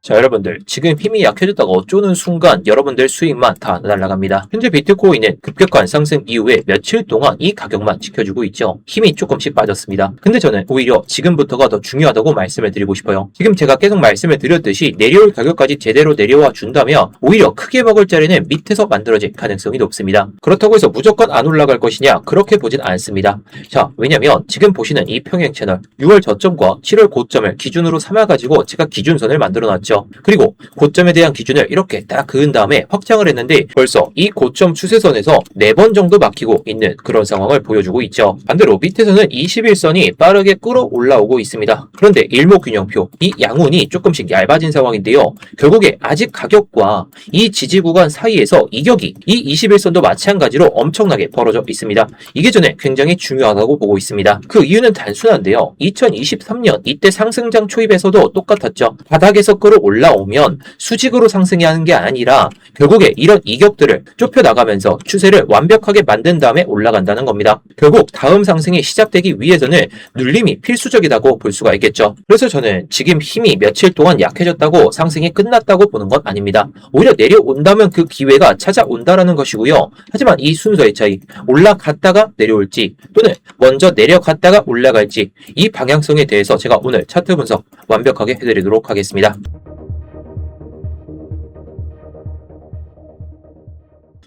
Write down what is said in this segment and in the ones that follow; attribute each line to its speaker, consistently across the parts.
Speaker 1: 자, 여러분들 지금 힘이 약해졌다가 어쩌는 순간 여러분들 수익만 다 날아갑니다. 현재 비트코인은 급격한 상승 이후에 며칠 동안 이 가격만 지켜주고 있죠. 힘이 조금씩 빠졌습니다. 근데 저는 오히려 지금부터가 더 중요하다고 말씀을 드리고 싶어요. 지금 제가 계속 말씀을 드렸듯이 내려올 가격까지 제대로 내려와 준다면 오히려 크게 먹을 자리는 밑에서 만들어질 가능성이 높습니다. 그렇다고 해서 무조건 안 올라갈 것이냐? 그렇게 보진 않습니다. 자, 왜냐면 지금 보시는 이 평행 채널 6월 저점과 7월 고점을 기준으로 삼아가지고 제가 기준선을 만들어놨죠. 그리고 고점에 대한 기준을 이렇게 딱 그은 다음에 확장을 했는데 벌써 이 고점 추세선에서 4번 정도 막히고 있는 그런 상황을 보여주고 있죠. 반대로 밑에서는 21선이 빠르게 끌어올라오고 있습니다. 그런데 일목균형표, 이 양운이 조금씩 얇아진 상황인데요. 결국에 아직 가격과 이 지지 구간 사이에서 이격이 이 21선도 마찬가지로 엄청나게 벌어져 있습니다. 이게 저는 굉장히 중요하다고 보고 있습니다. 그 이유는 단순한데요. 2023년 이때 상승장 초입에서도 똑같았죠. 바닥에서 끌어올라오면 수직으로 상승해야 하는 게 아니라 결국에 이런 이격들을 좁혀나가면서 추세를 완벽하게 만든 다음에 올라간다는 겁니다. 결국 다음 상승이 시작되기 위해서는 눌림이 필수적이라고 볼 수가 있겠죠. 그래서 저는 지금 힘이 며칠 동안 약해졌다고 상승이 끝났다고 보는 건 아닙니다. 오히려 내려온다면 그 기회가 찾아온다라는 것이고요. 하지만 이 순서의 차이, 올라갔다가 내려올지 또는 먼저 내려갔다가 올라갈지 이 방향성에 대해서 제가 오늘 차트 분석 완벽하게 해드리도록 하겠습니다.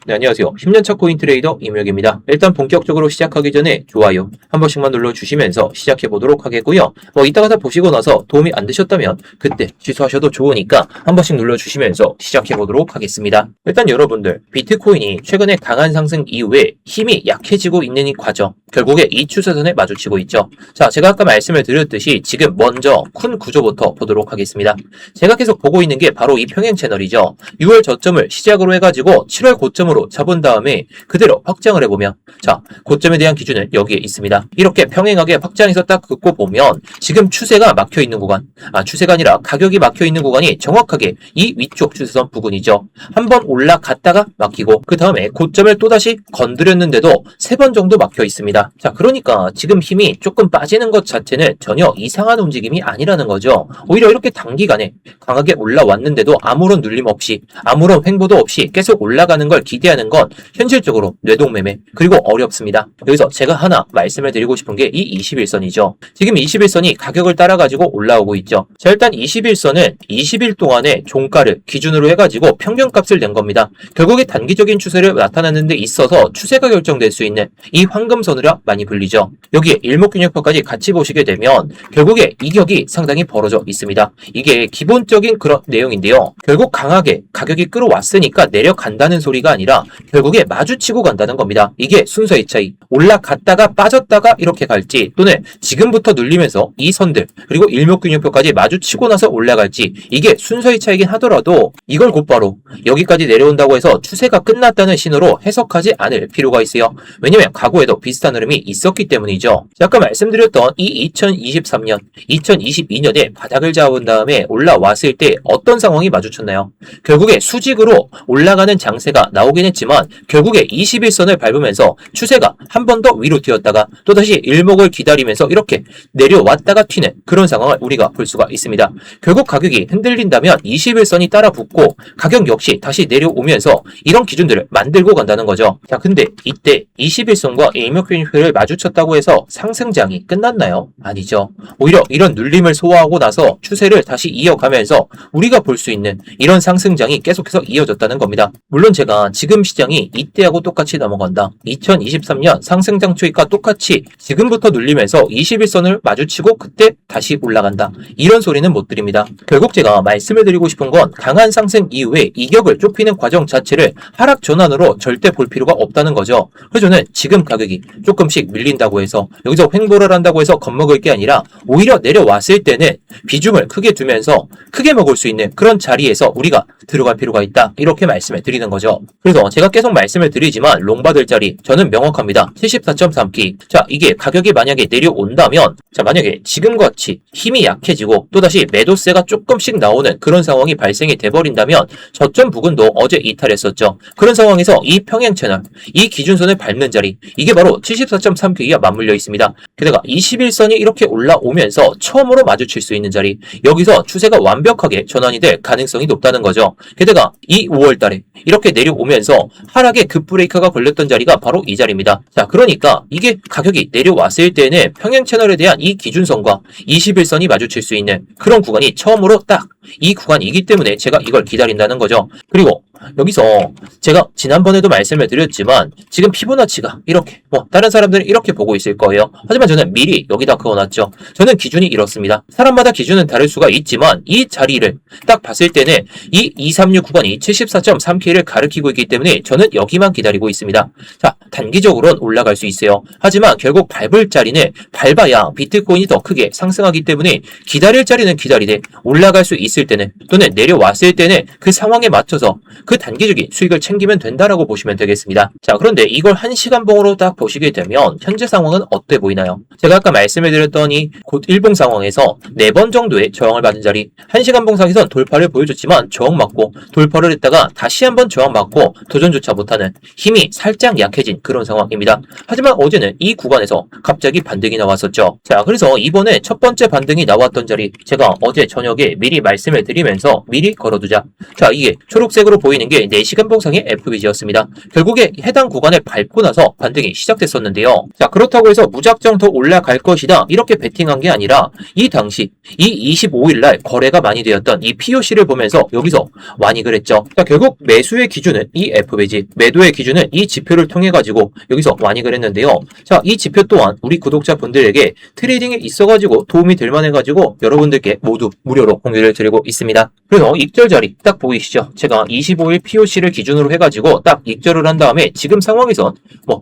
Speaker 1: 네, 안녕하세요. 10년차 코인 트레이더 임혁입니다. 일단 본격적으로 시작하기 전에 좋아요 한 번씩만 눌러주시면서 시작해 보도록 하겠고요. 이따가 다 보시고 나서 도움이 안 되셨다면 그때 취소하셔도 좋으니까 한 번씩 눌러주시면서 시작해 보도록 하겠습니다. 일단 여러분들 비트코인이 최근에 강한 상승 이후에 힘이 약해지고 있는 이 과정, 결국에 이 추세선에 마주치고 있죠. 자, 제가 아까 말씀을 드렸듯이 지금 먼저 큰 구조부터 보도록 하겠습니다. 제가 계속 보고 있는 게 바로 이 평행 채널이죠. 6월 저점을 시작으로 해가지고 7월 고점으로 잡은 다음에 그대로 확장을 해보면, 자, 고점에 대한 기준은 여기에 있습니다. 이렇게 평행하게 확장해서 딱 긋고 보면 지금 추세가 막혀있는 구간, 추세가 아니라 가격이 막혀있는 구간이 정확하게 이 위쪽 추세선 부근이죠. 한번 올라갔다가 막히고 그 다음에 고점을 또다시 건드렸는데도 3번 정도 막혀 있습니다. 자, 그러니까 지금 힘이 조금 빠지는 것 자체는 전혀 이상한 움직임이 아니라는 거죠. 오히려 이렇게 단기간에 강하게 올라왔는데도 아무런 눌림 없이, 아무런 횡보도 없이 계속 올라가는 걸 기대하는 건 현실적으로 뇌동매매, 그리고 어렵습니다. 여기서 제가 하나 말씀을 드리고 싶은 게 이 21선이죠. 지금 21선이 가격을 따라가지고 올라오고 있죠. 자, 일단 21선은 20일 동안의 종가를 기준으로 해가지고 평균값을 낸 겁니다. 결국에 단기적인 추세를 나타내는 데 있어서 추세가 결정될 수 있는 이 황금선이라 많이 불리죠. 여기에 일목균형표까지 같이 보시게 되면 결국에 이격이 상당히 벌어져 있습니다. 이게 기본적인 그런 내용인데요. 결국 강하게 가격이 끌어왔으니까 내려간다는 소리가 아니라 결국에 마주치고 간다는 겁니다. 이게 순서의 차이. 올라갔다가 빠졌다가 이렇게 갈지, 또는 지금부터 눌리면서 이 선들 그리고 일목균형표까지 마주치고 나서 올라갈지, 이게 순서의 차이긴 하더라도 이걸 곧바로 여기까지 내려온다고 해서 추세가 끝났다는 신호로 해석하지 않을 필요가 있어요. 왜냐면 과거에도 비슷한 흐름이 있었기 때문이죠. 아까 말씀드렸던 이 2023년, 2022년에 바닥을 잡은 다음에 올라왔을 때 어떤 상황이 마주쳤나요? 결국에 수직으로 올라가는 장세가 나오긴 했지만 결국에 21선을 밟으면서 추세가 한 번 더 위로 튀었다가 또다시 일목을 기다리면서 이렇게 내려왔다가 튀는 그런 상황을 우리가 볼 수가 있습니다. 결국 가격이 흔들린다면 21선이 따라 붙고 가격 역시 다시 내려오면서 이런 기준들을 만들고 간다는 거죠. 자, 근데 이때 21선과 일목균형표를 마주쳤다고 해서 상승장이 끝났나요? 아니죠. 오히려 이런 눌림을 소화하고 나서 추세를 다시 이어가면서 우리가 볼 수 있는 이런 상승장이 계속해서 이어졌다는 겁니다. 물론 제가 지금 시장이 이때하고 똑같이 넘어간다, 2023년 상승장 초입과 똑같이 지금부터 눌리면서 21선을 마주치고 그때 다시 올라간다, 이런 소리는 못 드립니다. 결국 제가 말씀을 드리고 싶은 건 강한 상승 이후에 이격을 좁히는 과정 자체를 하락 전환으로 절대 볼 필요가 없다는 거죠. 그래서 저는 지금 가격이 조금씩 밀린다고 해서 여기서 횡보를 한다고 해서 겁먹을 게 아니라 오히려 내려왔을 때는 비중을 크게 두면서 크게 먹을 수 있는 그런 자리에서 우리가 들어갈 필요가 있다, 이렇게 말씀을 드리는 거죠. 그래서 제가 계속 말씀을 드리지만 롱 받을 자리 저는 명확합니다. 74.3키. 자, 이게 가격이 만약에 내려온다면, 자, 만약에 지금같이 힘이 약해지고 또다시 매도세가 조금씩 나오는 그런 상황이 발생이 돼버린다면 저점 부근도 어제 이탈했었죠. 그런 상황에서 이 평행 채널, 이 기준선을 밟는 자리, 이게 바로 74.3K와 맞물려 있습니다. 게다가 21선이 이렇게 올라오면서 처음으로 마주칠 수 있는 자리, 여기서 추세가 완벽하게 전환이 될 가능성이 높다는 거죠. 게다가 이 5월달에 이렇게 내려오면서 하락의 급브레이크가 걸렸던 자리가 바로 이 자리입니다. 자, 그러니까 이게 가격이 내려왔을 때는 평행 채널에 대한 이 기준선과 21선이 마주칠 수 있는 그런 구간이 처음으로 딱 이 구간이기 때문에 제가 이걸 기다린다는 거죠. 그리고 여기서 제가 지난번에도 말씀을 드렸지만 지금 피보나치가 이렇게 다른 사람들은 이렇게 보고 있을 거예요. 하지만 저는 미리 여기다 그어놨죠. 저는 기준이 이렇습니다. 사람마다 기준은 다를 수가 있지만 이 자리를 딱 봤을 때는 이 236 구간이 74.3K를 가리키고 있기 때문에 저는 여기만 기다리고 있습니다. 자, 단기적으로는 올라갈 수 있어요. 하지만 결국 밟을 자리는 밟아야 비트코인이 더 크게 상승하기 때문에 기다릴 자리는 기다리되 올라갈 수 있을 때는 또는 내려왔을 때는 그 상황에 맞춰서 그 단기적인 수익을 챙기면 된다라고 보시면 되겠습니다. 자, 그런데 이걸 1시간봉으로 딱 보시게 되면 현재 상황은 어때 보이나요? 제가 아까 말씀을 드렸더니 곧 일봉 상황에서 4번 정도의 저항을 받은 자리, 1시간봉 상에선 돌파를 보여줬지만 저항 맞고 돌파를 했다가 다시 한번 저항 맞고 도전조차 못하는 힘이 살짝 약해진 그런 상황입니다. 하지만 어제는 이 구간에서 갑자기 반등이 나왔었죠. 자, 그래서 이번에 첫 번째 반등이 나왔던 자리, 제가 어제 저녁에 미리 말씀을 드리면서 미리 걸어두자. 자, 이게 초록색으로 보이는 게 4시간 봉상의 FBG였습니다. 결국에 해당 구간을 밟고 나서 반등이 시작됐었는데요. 자, 그렇다고 해서 무작정 더 올라갈 것이다 이렇게 베팅한 게 아니라 이 당시 이 25일날 거래가 많이 되었던 이 POC를 보면서 여기서 완익을 했죠. 자, 결국 매수의 기준은 이 FBG, 매도의 기준은 이 지표를 통해 가지고 여기서 완익을 했는데요. 자, 이 지표 또한 우리 구독자분들에게 트레이딩에 있어가지고 도움이 될 만해가지고 여러분들께 모두 무료로 공유를 드리고 있습니다. 그래서 익절 자리 딱 보이시죠? 제가 25일 POC를 기준으로 해가지고 딱 익절을 한 다음에 지금 상황에선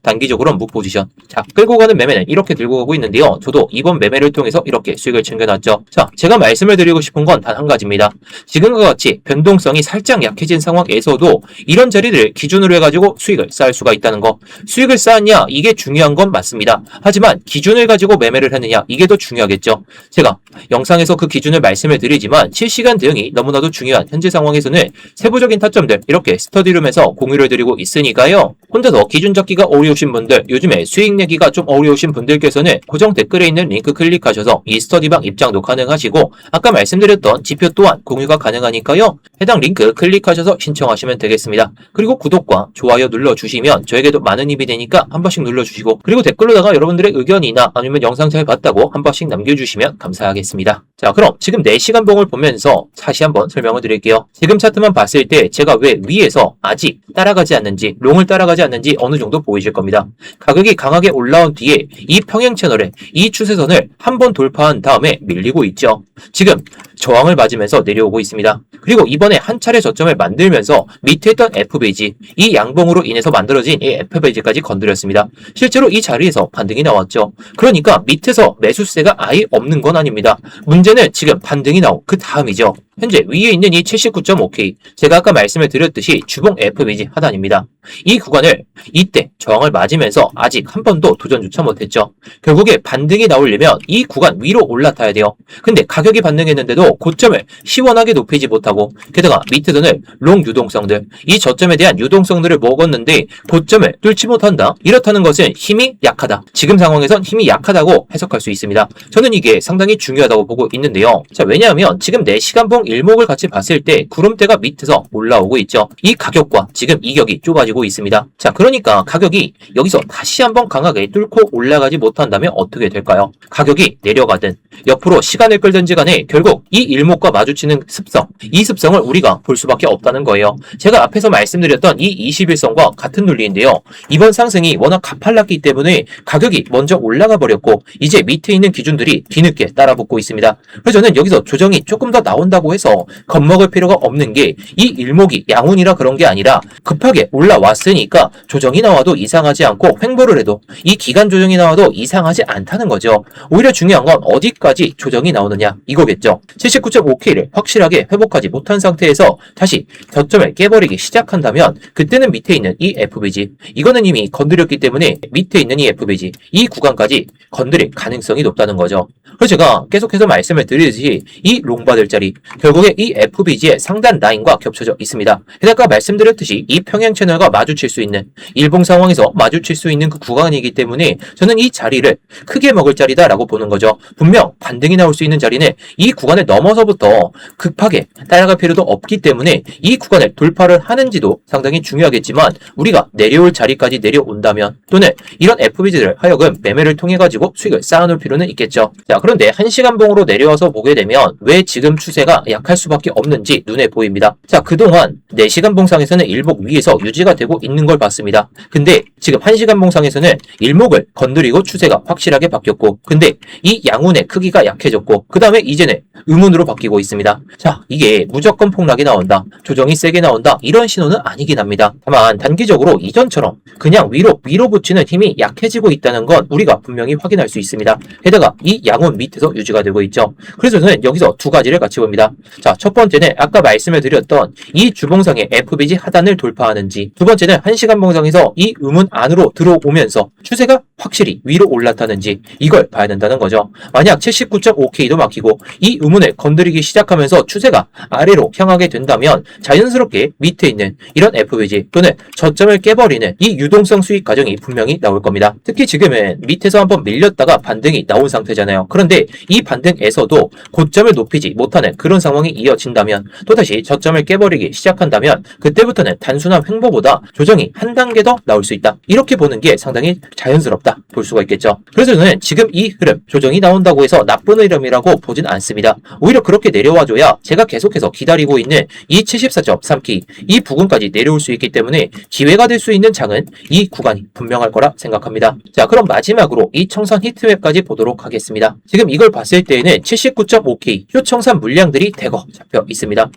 Speaker 1: 단기적으로는 묵 포지션, 자, 끌고 가는 매매는 이렇게 들고 가고 있는데요. 저도 이번 매매를 통해서 이렇게 수익을 챙겨놨죠. 자, 제가 말씀을 드리고 싶은 건 단 한 가지입니다. 지금과 같이 변동성이 살짝 약해진 상황에서도 이런 자리를 기준으로 해가지고 수익을 쌓을 수가 있다는 거. 수익을 쌓았냐 이게 중요한 건 맞습니다. 하지만 기준을 가지고 매매를 했느냐 이게 더 중요하겠죠. 제가 영상에서 그 기준을 말씀을 드리지만 실시간 대응이 너무나도 중요한 현재 상황에서는 세부적인 타점들 이렇게 스터디룸에서 공유를 드리고 있으니까요. 혼자서 기준 잡기가 어려우신 분들, 요즘에 수익 내기가 좀 어려우신 분들께서는 고정 댓글에 있는 링크 클릭하셔서 이 스터디방 입장도 가능하시고 아까 말씀드렸던 지표 또한 공유가 가능하니까요. 해당 링크 클릭하셔서 신청하시면 되겠습니다. 그리고 구독과 좋아요 눌러주시면 저에게도 많은 힘이 되니까 한 번씩 눌러주시고, 그리고 댓글로다가 여러분들의 의견이나 아니면 영상 잘 봤다고 한 번씩 남겨주시면 감사하겠습니다. 자, 그럼 지금 4시간 봉을 보면서 다시 한번 설명을 드릴게요. 지금 차트만 봤을 때 제가 왜 위에서 아직 따라가지 않는지, 롱을 따라가지 않는지 어느 정도 보이실 겁니다. 가격이 강하게 올라온 뒤에 이 평행 채널에 이 추세선을 한번 돌파한 다음에 밀리고 있죠. 지금 저항을 맞으면서 내려오고 있습니다. 그리고 이번에 한 차례 저점을 만들면서 밑에 있던 FBG, 이 양봉으로 인해서 만들어진 이 FBG까지 건드렸습니다. 실제로 이 자리에서 반등이 나왔죠. 그러니까 밑에서 매수세가 아예 없는 건 아닙니다. 문제는 지금 반등이 나온 그 다음이죠. 현재 위에 있는 이 79.5K, 제가 아까 말씀을 드렸듯이 주봉 FBG 하단입니다. 이 구간을 이때 저항을 맞으면서 아직 한 번도 도전조차 못했죠. 결국에 반등이 나오려면 이 구간 위로 올라타야 돼요. 근데 가격이 반등했는데도 고점을 시원하게 높이지 못하고, 게다가 밑에서는 롱 유동성들, 이 저점에 대한 유동성들을 먹었는데 고점을 뚫지 못한다. 이렇다는 것은 힘이 약하다. 지금 상황에선 힘이 약하다고 해석할 수 있습니다. 저는 이게 상당히 중요하다고 보고 있는데요. 자, 왜냐하면 지금 4시간봉 일목을 같이 봤을 때 구름대가 밑에서 올라오고 있죠. 이 가격과 지금 이격이 좁아지고 있습니다. 자, 그러니까 가격이 여기서 다시 한번 강하게 뚫고 올라가지 못한다면 어떻게 될까요? 가격이 내려가든 옆으로 시간을 끌든지 간에 결국 이 일목과 마주치는 습성, 이 습성을 우리가 볼 수밖에 없다는 거예요. 제가 앞에서 말씀드렸던 이 21선과 같은 논리인데요. 이번 상승이 워낙 가팔랐기 때문에 가격이 먼저 올라가 버렸고 이제 밑에 있는 기준들이 뒤늦게 따라붙고 있습니다. 그래서 저는 여기서 조정이 조금 더 나온다고 해서 겁먹을 필요가 없는 게, 이 일목이 양운이라 그런 게 아니라 급하게 올라왔으니까 조정이 나와도 이상하지 않고 횡보를 해도 이 기간 조정이 나와도 이상하지 않다는 거죠. 오히려 중요한 건 어디까지 어디까지 조정이 나오느냐 이거겠죠. 79.5K를 확실하게 회복하지 못한 상태에서 다시 저점을 깨버리기 시작한다면 그때는 밑에 있는 이 FBG, 이거는 이미 건드렸기 때문에 밑에 있는 이 FBG, 이 구간까지 건드릴 가능성이 높다는 거죠. 그래서 제가 계속해서 말씀을 드리듯이 이 롱받을 자리, 결국에 이 FBG의 상단 라인과 겹쳐져 있습니다. 게다가 말씀드렸듯이 이 평행 채널과 마주칠 수 있는, 일봉 상황에서 마주칠 수 있는 그 구간이기 때문에 저는 이 자리를 크게 먹을 자리다라고 보는 거죠. 분명 반등이 나올 수 있는 자리는 이 구간을 넘어서부터 급하게 따라갈 필요도 없기 때문에 이 구간을 돌파를 하는지도 상당히 중요하겠지만, 우리가 내려올 자리까지 내려온다면 또는 이런 FBG를 하여금 매매를 통해 가지고 수익을 쌓아놓을 필요는 있겠죠. 자, 그런데 1시간봉으로 내려와서 보게 되면 왜 지금 추세가 약할 수밖에 없는지 눈에 보입니다. 자, 그동안 4시간 봉상에서는 일목 위에서 유지가 되고 있는 걸 봤습니다. 근데 지금 1시간 봉상에서는 일목을 건드리고 추세가 확실하게 바뀌었고, 근데 이 양운의 크기가 약해졌고, 그 다음에 이제는 음운으로 바뀌고 있습니다. 자, 이게 무조건 폭락이 나온다, 조정이 세게 나온다, 이런 신호는 아니긴 합니다. 다만 단기적으로 이전처럼 그냥 위로 붙이는 힘이 약해지고 있다는 건 우리가 분명히 확인할 수 있습니다. 게다가 이 양운 밑에서 유지가 되고 있죠. 그래서 저는 여기서 두 가지를 같이 봅니다. 자, 첫 번째는 아까 말씀을 드렸던 이 주봉상의 FBG 하단을 돌파하는지, 두 번째는 1시간 봉상에서 이 음운 안으로 들어오면서 추세가 확실히 위로 올라타는지, 이걸 봐야 된다는 거죠. 만약 79.5K도 막히고 이 음운을 건드리기 시작하면서 추세가 아래로 향하게 된다면 자연스럽게 밑에 있는 이런 FBG 또는 저점을 깨버리는 이 유동성 수익 과정이 분명히 나올 겁니다. 특히 지금은 밑에서 한번 밀렸다가 반등이 나온 상태잖아요. 그런데 이 반등에서도 고점을 높이지 못하는 그런 상황이 이어진다면, 또다시 저점을 깨버리기 시작한다면 그때부터는 단순한 횡보보다 조정이 한 단계 더 나올 수 있다, 이렇게 보는 게 상당히 자연스럽다 볼 수가 있겠죠. 그래서 저는 지금 이 흐름, 조정이 나온다고 해서 나쁜 흐름이라고 보진 않습니다. 오히려 그렇게 내려와줘야 제가 계속해서 기다리고 있는 이 74.3K, 이 부근까지 내려올 수 있기 때문에 기회가 될 수 있는 장은 이 구간이 분명할 거라 생각합니다. 자, 그럼 마지막으로 이 청산 히트맵까지 보도록 하겠습니다. 지금 이걸 봤을 때에는 79.5K 쇼청산 물량들이 대거 잡혀 있습니다.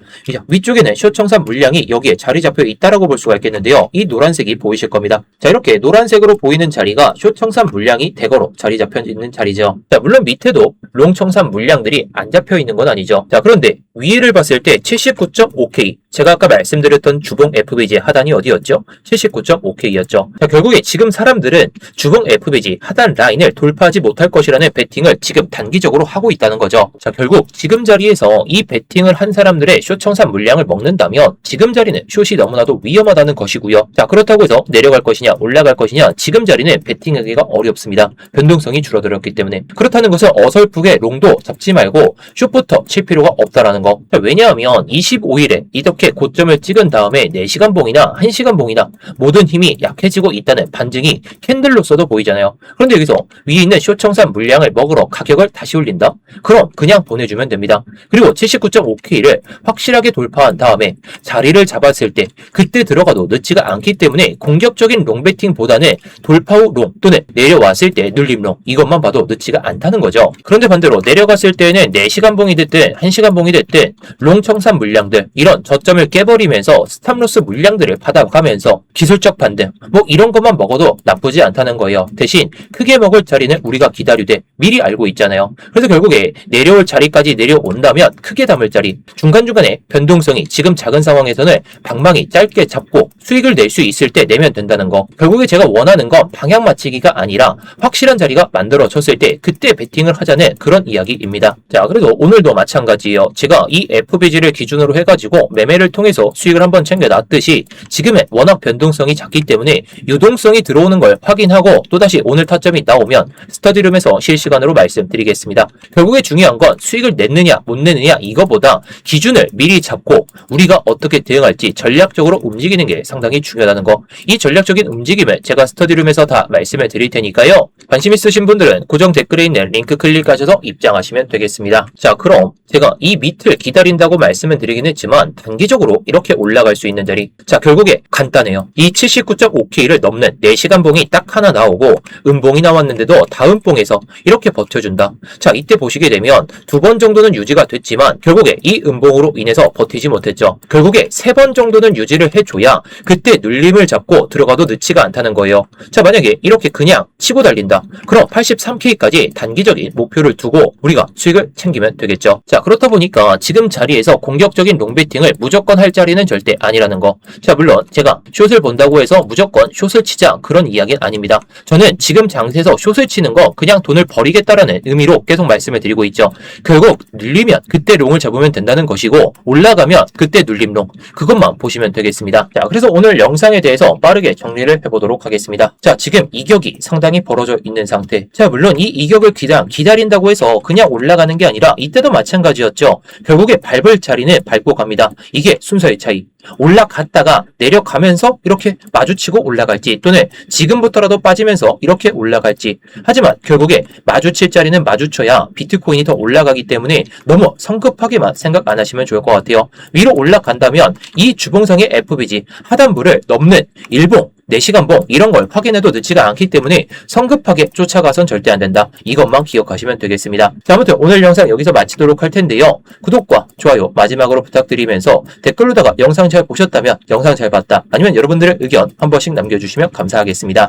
Speaker 1: 위쪽에는 쇼청산 물량이 여기에 자리 잡혀 있다라고 볼 수가 있겠는데요. 이 노란색이 보이실 겁니다. 자, 이렇게 노란색으로 보이는 자리가 쇼청산 물량이 대거로 자리 잡혀 있는 자리죠. 자, 물론 밑에도 롱청산 물량들이 안 잡혀 있는 건 아니죠. 자, 그런데 위를 봤을 때 79.5K, 제가 아까 말씀드렸던 주봉 FBG 하단이 어디였죠? 79.5K였죠. 자, 결국에 지금 사람들은 주봉 FBG 하단 라인을 돌파하지 못할 것이라는 베팅을 지금 단기적으로 하고 있다는 거죠. 자, 결국 지금 자리에서 이 베팅을 한 사람들의 숏청산 물량을 먹는다면 지금 자리는 숏이 너무나도 위험하다는 것이고요. 자, 그렇다고 해서 내려갈 것이냐 올라갈 것이냐, 지금 자리는 베팅하기가 어렵습니다. 변동성이 줄어들었기 때문에. 그렇다는 것은 어설프게 롱도 잡지 말고 숏부터 칠 필요가 없다라는 거. 자, 왜냐하면 25일에 이렇게 고점을 찍은 다음에 4시간 봉이나 1시간 봉이나 모든 힘이 약해지고 있다는 반증이 캔들로서도 보이잖아요. 그런데 여기서 위에 있는 숏청산 물량을 먹으러 가격을 다시 올린다? 그럼 그냥 보내주면 됩니다. 그리고 79.5K를 확실하게 돌파한 다음에 자리를 잡았을 때 그때 들어가도 늦지가 않기 때문에 공격적인 롱베팅보다는 돌파 후 롱 또는 내려왔을 때 눌림 롱, 이것만 봐도 늦지가 않다는 거죠. 그런데 반대로 내려갔을 때는 4시간 봉이 됐든 1시간 봉이 됐든 롱 청산 물량들, 이런 저점을 깨버리면서 스탑로스 물량들을 받아가면서 기술적 반등, 뭐 이런 것만 먹어도 나쁘지 않다는 거예요. 대신 크게 먹을 자리는 우리가 기다리되 미리 알고 있잖아요. 그래서 결국에 내려올 자리까지 내려온다면 크게 담을 자리, 중간중간에 변동성이 지금 작은 상황에서는 방망이 짧게 잡고 수익을 낼 수 있을 때 내면 된다는 거. 결국에 제가 원하는 건 방향 맞추기가 아니라 확실한 자리가 만들어졌을 때 그때 베팅을 하자는 그런 이야기입니다. 자, 그래도 오늘도 마찬가지예요. 제가 이 FBG를 기준으로 해가지고 매매를 통해서 수익을 한번 챙겨놨듯이 지금은 워낙 변동성이 작기 때문에 유동성이 들어오는 걸 확인하고 또다시 오늘 타점이 나오면 스터디룸에서 실시간으로 말씀드리겠습니다. 결국에 중요한 건 수익을 냈느냐 못 냈느냐 이거보다 기준을 미리 잡고 우리가 어떻게 대응할지 전략적으로 움직이는 게 상당히 중요하다는 거. 이 전략적인 움직임을 제가 스터디룸에서 다 말씀을 드릴 테니까요. 관심 있으신 분들은 고정 댓글에 있는 링크 클릭하셔서 입장하시면 되겠습니다. 자, 그럼 제가 이 밑을 기다린다고 말씀을 드리긴 했지만 단기적으로 이렇게 올라갈 수 있는 자리, 자, 결국에 간단해요. 이 79.5K를 넘는 4시간 봉이 딱 하나 나오고 음봉이 나왔는데도 다음 봉에서 이렇게 버텨준다. 자, 이때 보시게 되면 2번 정도는 유지가 됐지만 결국에 이 음봉으로 인해서 버티지 못했죠. 결국에 3번 정도는 유지를 해줘야 그때 눌림을 잡고 들어가도 늦지가 않다는 거예요. 자, 만약에 이렇게 그냥 치고 달린다, 그럼 83K까지 단기적인 목표 목표를 두고 우리가 수익을 챙기면 되겠죠. 자, 그렇다 보니까 지금 자리에서 공격적인 롱베팅을 무조건 할 자리는 절대 아니라는 거. 자, 물론 제가 숏을 본다고 해서 무조건 숏을 치자 그런 이야기는 아닙니다. 저는 지금 장세에서 숏을 치는 거 그냥 돈을 버리겠다라는 의미로 계속 말씀을 드리고 있죠. 결국 눌리면 그때 롱을 잡으면 된다는 것이고 올라가면 그때 눌림 롱 그것만 보시면 되겠습니다. 자, 그래서 오늘 영상에 대해서 빠르게 정리를 해보도록 하겠습니다. 자, 지금 이격이 상당히 벌어져 있는 상태. 자, 물론 이 이격을 기다린다고 해서 그냥 올라가는 게 아니라 이때도 마찬가지였죠. 결국에 밟을 자리는 밟고 갑니다. 이게 순서의 차이. 올라갔다가 내려가면서 이렇게 마주치고 올라갈지 또는 지금부터라도 빠지면서 이렇게 올라갈지. 하지만 결국에 마주칠 자리는 마주쳐야 비트코인이 더 올라가기 때문에 너무 성급하게만 생각 안 하시면 좋을 것 같아요. 위로 올라간다면 이 주봉상의 FBG 하단부를 넘는 일봉 4시간봉 이런 걸 확인해도 늦지가 않기 때문에 성급하게 쫓아가선 절대 안 된다. 이것만 기억하시면 되겠습니다. 자, 아무튼 오늘 영상 여기서 마치도록 할 텐데요. 구독과 좋아요 마지막으로 부탁드리면서 댓글로다가 영상 잘 보셨다면 영상 잘 봤다 아니면 여러분들의 의견 한 번씩 남겨주시면 감사하겠습니다.